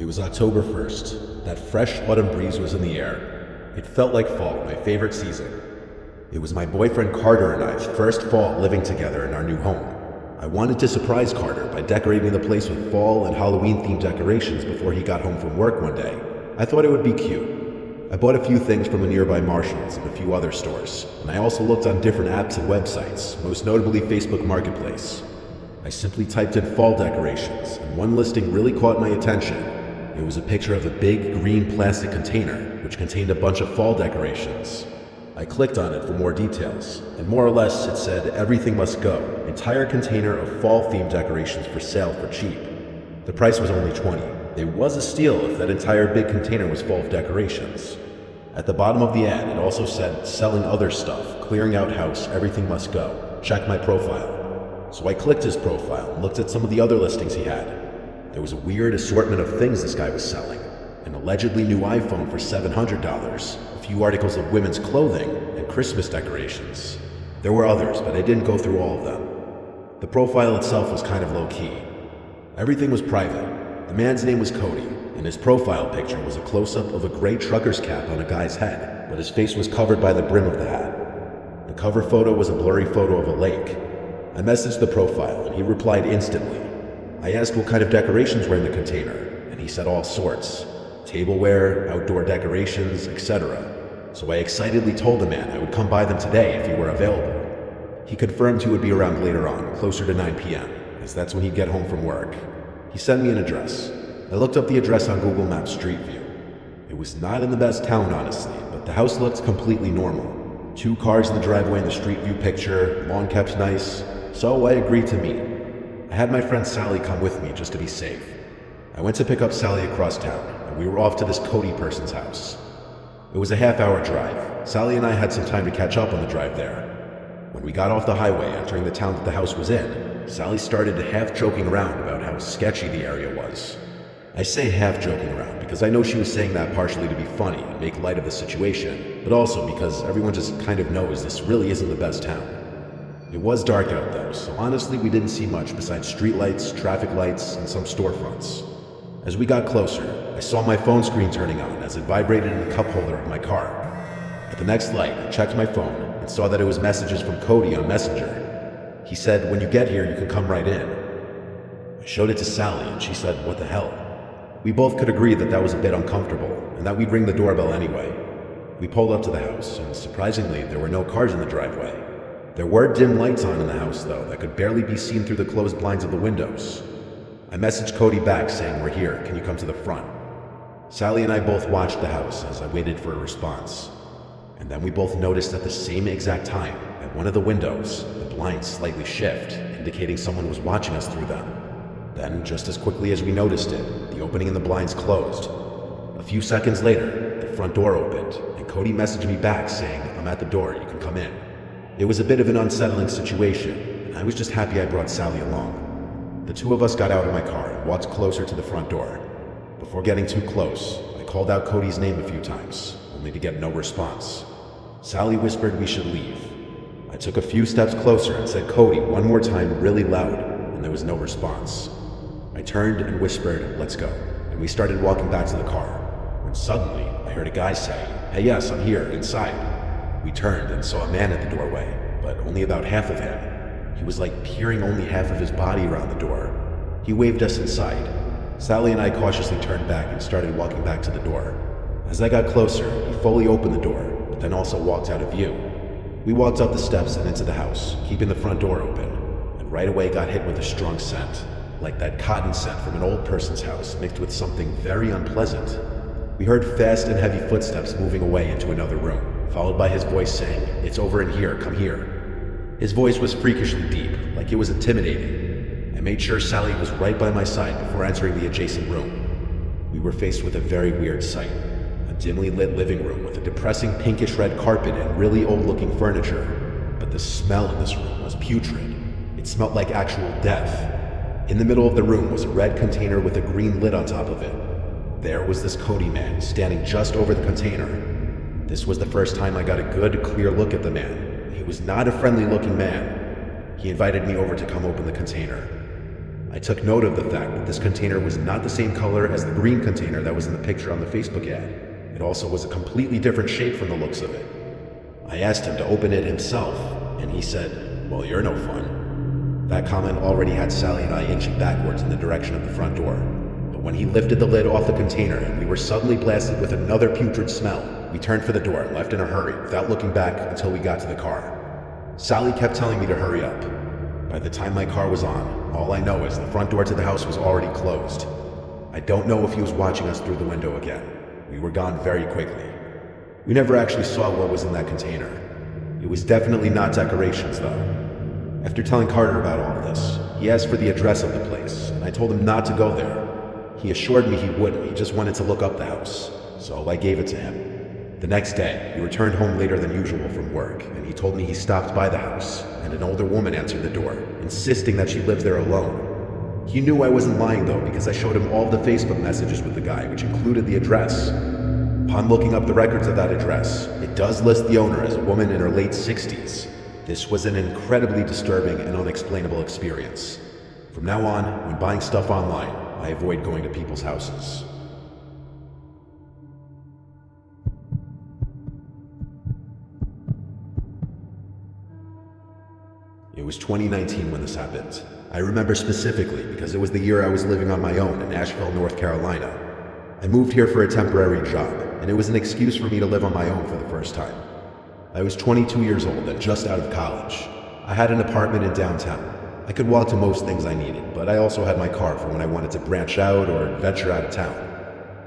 It was October 1st. That fresh autumn breeze was in the air. It felt like fall, my favorite season. It was my boyfriend Carter and I's first fall living together in our new home. I wanted to surprise Carter by decorating the place with fall and Halloween-themed decorations before he got home from work one day. I thought it would be cute. I bought a few things from a nearby Marshall's and a few other stores, and I also looked on different apps and websites, most notably Facebook Marketplace. I simply typed in fall decorations, and one listing really caught my attention. It was a picture of a big green plastic container, which contained a bunch of fall decorations. I clicked on it for more details, and more or less it said everything must go, entire container of fall-themed decorations for sale for cheap. The price was only $20. It was a steal if that entire big container was full of decorations. At the bottom of the ad, it also said, selling other stuff, clearing out house, everything must go. Check my profile. So I clicked his profile and looked at some of the other listings he had. There was a weird assortment of things this guy was selling. An allegedly new iPhone for $700, a few articles of women's clothing, and Christmas decorations. There were others, but I didn't go through all of them. The profile itself was kind of low-key. Everything was private. The man's name was Cody, and his profile picture was a close-up of a gray trucker's cap on a guy's head, but his face was covered by the brim of the hat. The cover photo was a blurry photo of a lake. I messaged the profile, and he replied instantly. I asked what kind of decorations were in the container, and he said all sorts. Tableware, outdoor decorations, etc. So I excitedly told the man I would come by them today if he were available. He confirmed he would be around later on, closer to 9 p.m., as that's when he'd get home from work. He sent me an address. I looked up the address on Google Maps Street View. It was not in the best town, honestly, but the house looked completely normal. 2 cars in the driveway in the Street View picture, lawn kept nice, so I agreed to meet. I had my friend Sally come with me just to be safe. I went to pick up Sally across town, and we were off to this Cody person's house. It was a half-hour drive. Sally and I had some time to catch up on the drive there. When we got off the highway entering the town that the house was in, Sally started half joking around about how sketchy the area was. I say half joking around because I know she was saying that partially to be funny and make light of the situation, but also because everyone just kind of knows this really isn't the best town. It was dark out though, so honestly we didn't see much besides streetlights, traffic lights, and some storefronts. As we got closer, I saw my phone screen turning on as it vibrated in the cup holder of my car. At the next light, I checked my phone and saw that it was messages from Cody on Messenger. He said, when you get here, you can come right in. I showed it to Sally, and she said, what the hell? We both could agree that that was a bit uncomfortable, and that we'd ring the doorbell anyway. We pulled up to the house, and surprisingly, there were no cars in the driveway. There were dim lights on in the house, though, that could barely be seen through the closed blinds of the windows. I messaged Cody back saying, we're here, can you come to the front? Sally and I both watched the house as I waited for a response. And then we both noticed at the same exact time, at one of the windows, the blinds slightly shift, indicating someone was watching us through them. Then, just as quickly as we noticed it, the opening in the blinds closed. A few seconds later, the front door opened, and Cody messaged me back saying, I'm at the door, you can come in. It was a bit of an unsettling situation, and I was just happy I brought Sally along. The two of us got out of my car and walked closer to the front door. Before getting too close, I called out Cody's name a few times, only to get no response. Sally whispered we should leave. I took a few steps closer and said Cody one more time really loud, and there was no response. I turned and whispered, let's go, and we started walking back to the car, when suddenly I heard a guy say, hey yes, I'm here, inside. We turned and saw a man at the doorway, but only about half of him. He was like peering only half of his body around the door. He waved us inside. Sally and I cautiously turned back and started walking back to the door. As I got closer, he fully opened the door, but then also walked out of view. We walked up the steps and into the house, keeping the front door open, and right away got hit with a strong scent, like that cotton scent from an old person's house mixed with something very unpleasant. We heard fast and heavy footsteps moving away into another room, followed by his voice saying, it's over in here, come here. His voice was freakishly deep, like it was intimidating. I made sure Sally was right by my side before entering the adjacent room. We were faced with a very weird sight. A dimly lit living room with a depressing pinkish red carpet and really old-looking furniture. But the smell in this room was putrid. It smelled like actual death. In the middle of the room was a red container with a green lid on top of it. There was this Cody man standing just over the container. This was the first time I got a good, clear look at the man. He was not a friendly-looking man. He invited me over to come open the container. I took note of the fact that this container was not the same color as the green container that was in the picture on the Facebook ad. It also was a completely different shape from the looks of it. I asked him to open it himself, and he said, "Well, you're no fun." That comment already had Sally and I inching backwards in the direction of the front door. But when he lifted the lid off the container and we were suddenly blasted with another putrid smell, we turned for the door and left in a hurry without looking back until we got to the car. Sally kept telling me to hurry up. By the time my car was on, all I know is the front door to the house was already closed. I don't know if he was watching us through the window again. We were gone very quickly. We never actually saw what was in that container. It was definitely not decorations, though. After telling Carter about all of this, he asked for the address of the place, and I told him not to go there. He assured me he wouldn't, he just wanted to look up the house, so I gave it to him. The next day, he returned home later than usual from work, and he told me he stopped by the house, and an older woman answered the door, insisting that she lives there alone. He knew I wasn't lying though, because I showed him all the Facebook messages with the guy, which included the address. Upon looking up the records of that address, it does list the owner as a woman in her late 60s. This was an incredibly disturbing and unexplainable experience. From now on, when buying stuff online, I avoid going to people's houses. It was 2019 when this happened. I remember specifically because it was the year I was living on my own in Asheville, North Carolina. I moved here for a temporary job, and it was an excuse for me to live on my own for the first time. I was 22 years old and just out of college. I had an apartment in downtown. I could walk to most things I needed, but I also had my car for when I wanted to branch out or venture out of town.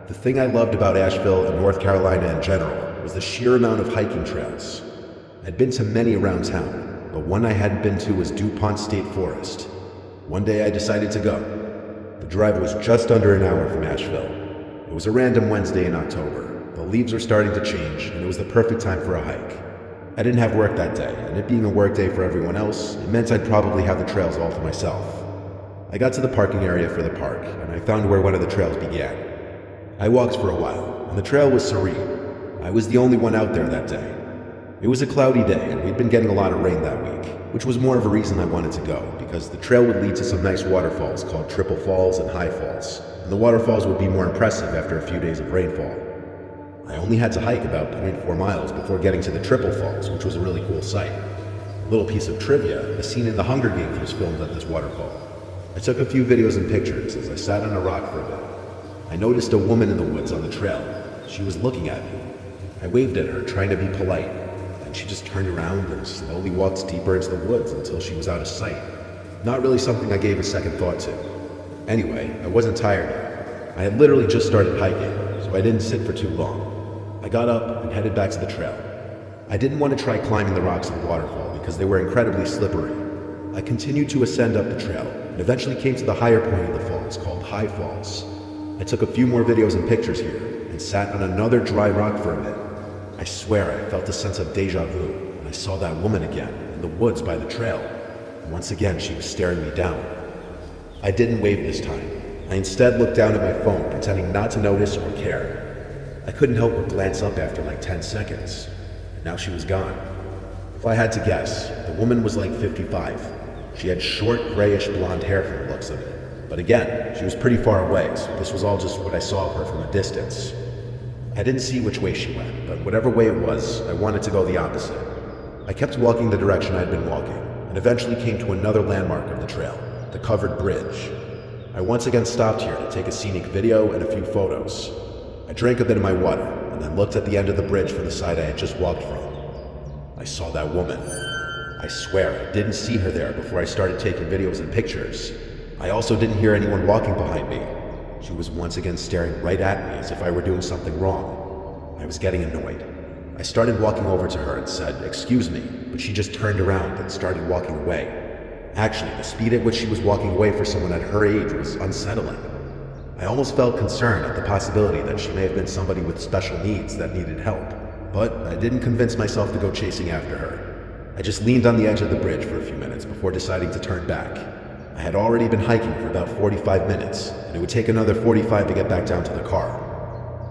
The thing I loved about Asheville and North Carolina in general was the sheer amount of hiking trails. I'd been to many around town, but one I hadn't been to was DuPont State Forest. One day I decided to go. The drive was just under an hour from Asheville. It was a random Wednesday in October. The leaves were starting to change, and it was the perfect time for a hike. I didn't have work that day, and it being a work day for everyone else, it meant I'd probably have the trails all to myself. I got to the parking area for the park, and I found where one of the trails began. I walked for a while, and the trail was serene. I was the only one out there that day. It was a cloudy day, and we'd been getting a lot of rain that week, which was more of a reason I wanted to go, because the trail would lead to some nice waterfalls called Triple Falls and High Falls, and the waterfalls would be more impressive after a few days of rainfall. I only had to hike about 0.4 miles before getting to the Triple Falls, which was a really cool sight. A little piece of trivia, a scene in The Hunger Games was filmed at this waterfall. I took a few videos and pictures as I sat on a rock for a bit. I noticed a woman in the woods on the trail. She was looking at me. I waved at her, trying to be polite, and she just turned around and slowly walked deeper into the woods until she was out of sight. Not really something I gave a second thought to. Anyway, I wasn't tired yet. I had literally just started hiking, so I didn't sit for too long. I got up and headed back to the trail. I didn't want to try climbing the rocks of the waterfall because they were incredibly slippery. I continued to ascend up the trail and eventually came to the higher point of the falls called High Falls. I took a few more videos and pictures here and sat on another dry rock for a bit. I swear I felt a sense of deja vu when I saw that woman again in the woods by the trail. Once again, she was staring me down. I didn't wave this time. I instead looked down at my phone, pretending not to notice or care. I couldn't help but glance up after like 10 seconds, and now she was gone. If I had to guess, the woman was like 55. She had short, grayish blonde hair from the looks of it. But again, she was pretty far away, so this was all just what I saw of her from a distance. I didn't see which way she went, but whatever way it was, I wanted to go the opposite. I kept walking the direction I'd been walking, and eventually came to another landmark of the trail, the covered bridge. I once again stopped here to take a scenic video and a few photos. I drank a bit of my water, and then looked at the end of the bridge from the side I had just walked from. I saw that woman. I swear I didn't see her there before I started taking videos and pictures. I also didn't hear anyone walking behind me. She was once again staring right at me as if I were doing something wrong. I was getting annoyed. I started walking over to her and said, "Excuse me," but she just turned around and started walking away. Actually, the speed at which she was walking away for someone at her age was unsettling. I almost felt concerned at the possibility that she may have been somebody with special needs that needed help, but I didn't convince myself to go chasing after her. I just leaned on the edge of the bridge for a few minutes before deciding to turn back. I had already been hiking for about 45 minutes, and it would take another 45 to get back down to the car.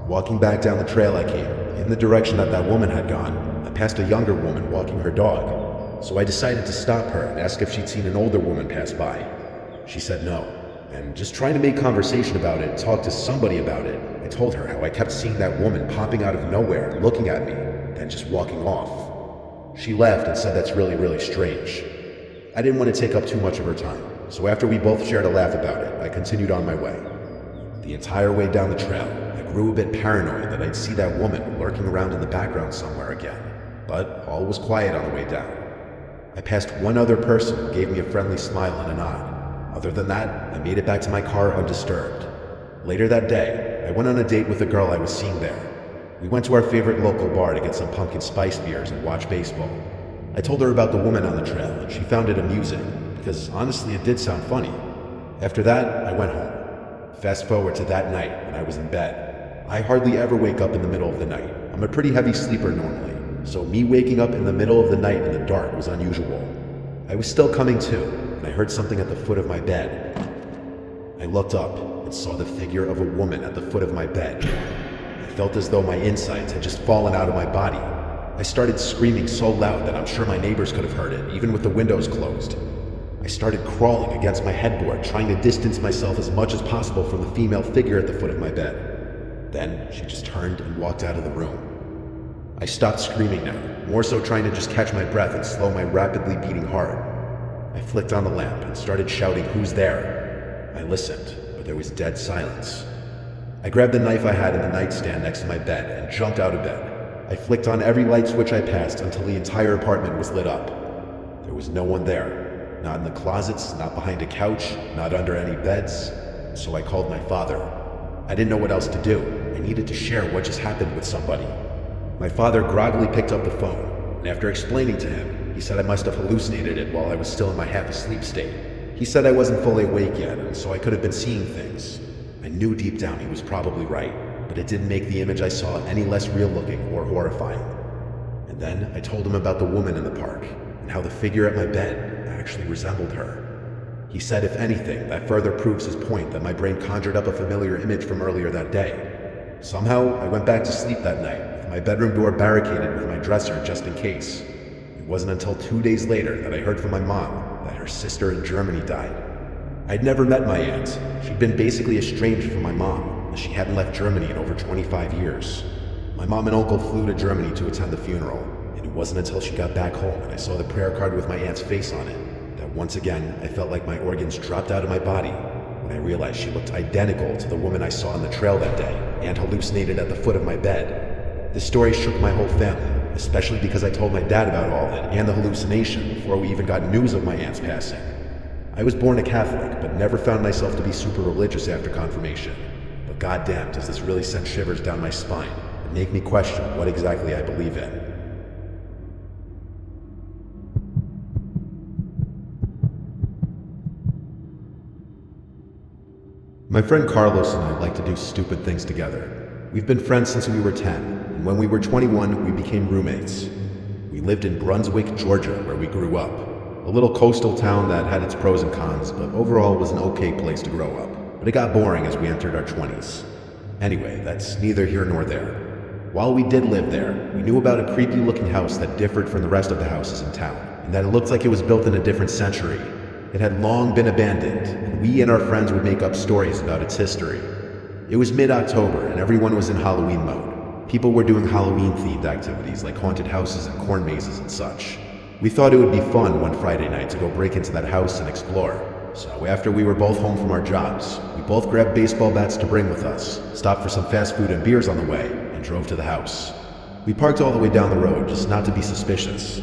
Walking back down the trail I came, in the direction that that woman had gone, I passed a younger woman walking her dog, so I decided to stop her and ask if she'd seen an older woman pass by. She said no. and just trying to make conversation about it, talk to somebody about it. I told her how I kept seeing that woman popping out of nowhere, looking at me, then just walking off. She laughed and said that's really, really strange. I didn't want to take up too much of her time, so after we both shared a laugh about it, I continued on my way. The entire way down the trail, I grew a bit paranoid that I'd see that woman lurking around in the background somewhere again, but all was quiet on the way down. I passed one other person who gave me a friendly smile and a nod. Other than that, I made it back to my car undisturbed. Later that day, I went on a date with a girl I was seeing there. We went to our favorite local bar to get some pumpkin spice beers and watch baseball. I told her about the woman on the trail, and she found it amusing, because honestly it did sound funny. After that, I went home. Fast forward to that night when I was in bed. I hardly ever wake up in the middle of the night. I'm a pretty heavy sleeper normally, so me waking up in the middle of the night in the dark was unusual. I was still coming to, and I heard something at the foot of my bed. I looked up and saw the figure of a woman at the foot of my bed. I felt as though my insides had just fallen out of my body. I started screaming so loud that I'm sure my neighbors could have heard it, even with the windows closed. I started crawling against my headboard, trying to distance myself as much as possible from the female figure at the foot of my bed. Then she just turned and walked out of the room. I stopped screaming now, more so trying to just catch my breath and slow my rapidly beating heart. I flicked on the lamp and started shouting, "Who's there?" I listened, but there was dead silence. I grabbed the knife I had in the nightstand next to my bed and jumped out of bed. I flicked on every light switch I passed until the entire apartment was lit up. There was no one there. Not in the closets, not behind a couch, not under any beds. So I called my father. I didn't know what else to do. I needed to share what just happened with somebody. My father groggily picked up the phone, and after explaining to him, he said I must have hallucinated it while I was still in my half-asleep state. He said I wasn't fully awake yet, and so I could have been seeing things. I knew deep down he was probably right, but it didn't make the image I saw any less real-looking or horrifying. And then I told him about the woman in the park, and how the figure at my bed actually resembled her. He said, if anything, that further proves his point that my brain conjured up a familiar image from earlier that day. Somehow, I went back to sleep that night, with my bedroom door barricaded with my dresser just in case. It wasn't until 2 days later that I heard from my mom that her sister in Germany died. I'd never met my aunt. She'd been basically estranged from my mom, as she hadn't left Germany in over 25 years. My mom and uncle flew to Germany to attend the funeral, and it wasn't until she got back home and I saw the prayer card with my aunt's face on it that once again I felt like my organs dropped out of my body when I realized she looked identical to the woman I saw on the trail that day and hallucinated at the foot of my bed. This story shook my whole family, especially because I told my dad about all of it and the hallucination before we even got news of my aunt's passing. I was born a Catholic, but never found myself to be super religious after confirmation. But goddamn, does this really send shivers down my spine and make me question what exactly I believe in. My friend Carlos and I like to do stupid things together. We've been friends since we were 10, and when we were 21, we became roommates. We lived in Brunswick, Georgia, where we grew up. A little coastal town that had its pros and cons, but overall was an okay place to grow up. But it got boring as we entered our 20s. Anyway, that's neither here nor there. While we did live there, we knew about a creepy-looking house that differed from the rest of the houses in town, and that it looked like it was built in a different century. It had long been abandoned, and we and our friends would make up stories about its history. It was mid-October, and everyone was in Halloween mode. People were doing Halloween-themed activities like haunted houses and corn mazes and such. We thought it would be fun one Friday night to go break into that house and explore. So after we were both home from our jobs, we both grabbed baseball bats to bring with us, stopped for some fast food and beers on the way, and drove to the house. We parked all the way down the road, just not to be suspicious.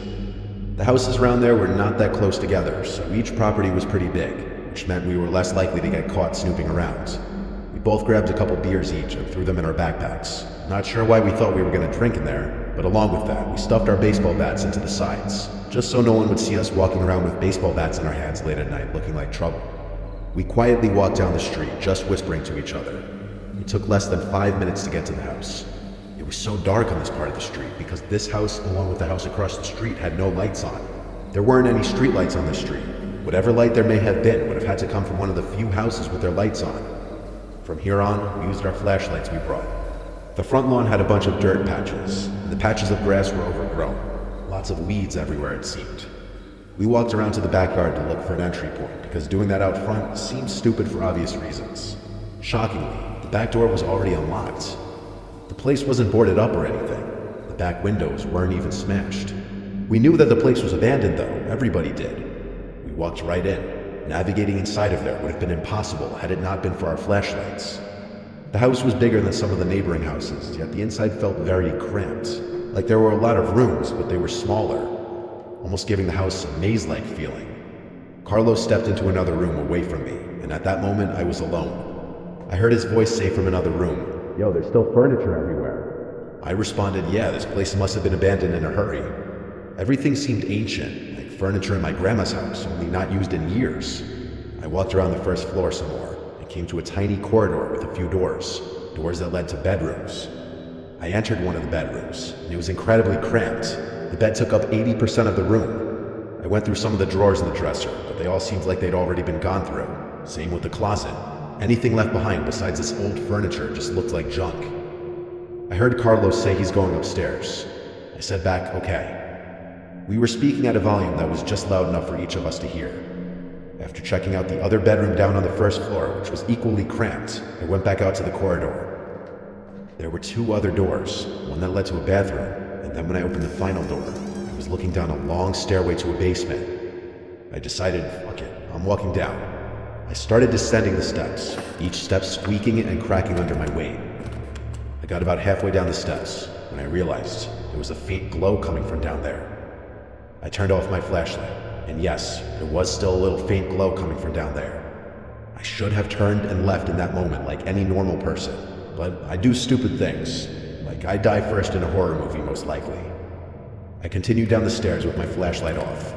The houses around there were not that close together, so each property was pretty big, which meant we were less likely to get caught snooping around. We both grabbed a couple beers each and threw them in our backpacks. Not sure why we thought we were going to drink in there, but along with that, we stuffed our baseball bats into the sides, just so no one would see us walking around with baseball bats in our hands late at night looking like trouble. We quietly walked down the street, just whispering to each other. It took less than 5 minutes to get to the house. It was so dark on this part of the street because this house, along with the house across the street, had no lights on. There weren't any street lights on the street. Whatever light there may have been would have had to come from one of the few houses with their lights on. From here on, we used our flashlights we brought. The front lawn had a bunch of dirt patches, and the patches of grass were overgrown. Lots of weeds everywhere, it seemed. We walked around to the backyard to look for an entry point, because doing that out front seemed stupid for obvious reasons. Shockingly, the back door was already unlocked. The place wasn't boarded up or anything. The back windows weren't even smashed. We knew that the place was abandoned though, everybody did. We walked right in. Navigating inside of there would have been impossible had it not been for our flashlights. The house was bigger than some of the neighboring houses, yet the inside felt very cramped. Like there were a lot of rooms, but they were smaller, almost giving the house a maze-like feeling. Carlos stepped into another room away from me, and at that moment I was alone. I heard his voice say from another room, "Yo, there's still furniture everywhere." I responded, "Yeah, this place must have been abandoned in a hurry." Everything seemed ancient, like furniture in my grandma's house, only not used in years. I walked around the first floor some more, and came to a tiny corridor with a few doors that led to bedrooms. I entered one of the bedrooms, and it was incredibly cramped. The bed took up 80% of the room. I went through some of the drawers in the dresser, but they all seemed like they'd already been gone through. Same with the closet. Anything left behind besides this old furniture just looked like junk. I heard Carlos say he's going upstairs. I said back, "Okay." We were speaking at a volume that was just loud enough for each of us to hear. After checking out the other bedroom down on the first floor, which was equally cramped, I went back out to the corridor. There were two other doors, one that led to a bathroom, and then when I opened the final door, I was looking down a long stairway to a basement. I decided, fuck it, I'm walking down. I started descending the steps, each step squeaking and cracking under my weight. I got about halfway down the steps when I realized there was a faint glow coming from down there. I turned off my flashlight, and yes, there was still a little faint glow coming from down there. I should have turned and left in that moment like any normal person, but I do stupid things. Like I die first in a horror movie, most likely. I continued down the stairs with my flashlight off,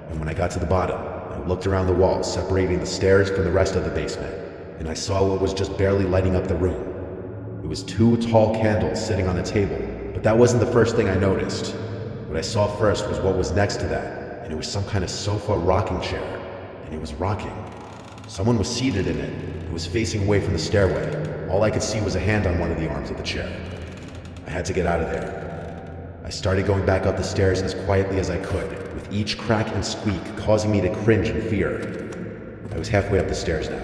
and when I got to the bottom, I looked around the walls separating the stairs from the rest of the basement, and I saw what was just barely lighting up the room. It was two tall candles sitting on a table, but that wasn't the first thing I noticed. What I saw first was what was next to that, and it was some kind of sofa rocking chair, and it was rocking. Someone was seated in it. It was facing away from the stairway. All I could see was a hand on one of the arms of the chair. I had to get out of there. I started going back up the stairs as quietly as I could, with each crack and squeak causing me to cringe in fear. I was halfway up the stairs now.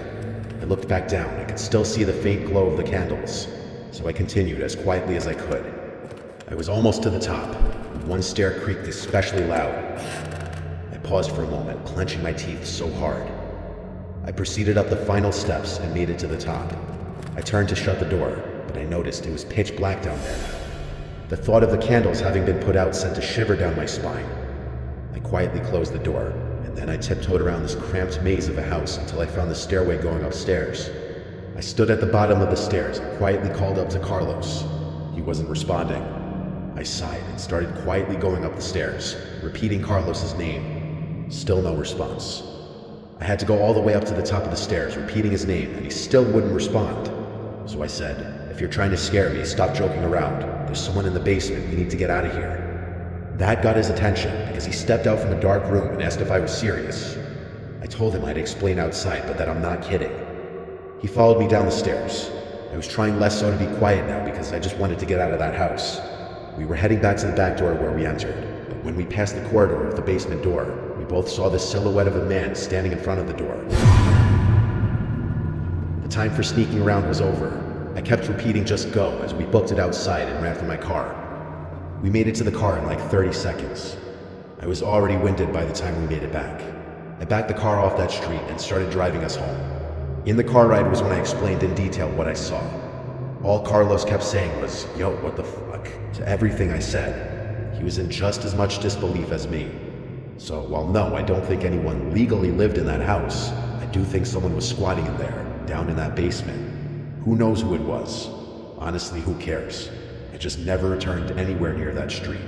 I looked back down. I could still see the faint glow of the candles, so I continued as quietly as I could. I was almost to the top. One stair creaked especially loud. I paused for a moment, clenching my teeth so hard. I proceeded up the final steps and made it to the top. I turned to shut the door, but I noticed it was pitch black down there. The thought of the candles having been put out sent a shiver down my spine. I quietly closed the door, and then I tiptoed around this cramped maze of a house until I found the stairway going upstairs. I stood at the bottom of the stairs and quietly called up to Carlos. He wasn't responding. I sighed and started quietly going up the stairs, repeating Carlos's name. Still no response. I had to go all the way up to the top of the stairs, repeating his name, and he still wouldn't respond. So I said, "If you're trying to scare me, stop joking around. There's someone in the basement. We need to get out of here." That got his attention because he stepped out from a dark room and asked if I was serious. I told him I'd explain outside, but that I'm not kidding. He followed me down the stairs. I was trying less so to be quiet now because I just wanted to get out of that house. We were heading back to the back door where we entered, but when we passed the corridor of the basement door, we both saw the silhouette of a man standing in front of the door. The time for sneaking around was over. I kept repeating "just go" as we booked it outside and ran for my car. We made it to the car in like 30 seconds. I was already winded by the time we made it back. I backed the car off that street and started driving us home. In the car ride was when I explained in detail what I saw. All Carlos kept saying was, "Yo, what the fuck?" to everything I said. He was in just as much disbelief as me. So while no, I don't think anyone legally lived in that house, I do think someone was squatting in there, down in that basement. Who knows who it was? Honestly, who cares? I just never returned anywhere near that street.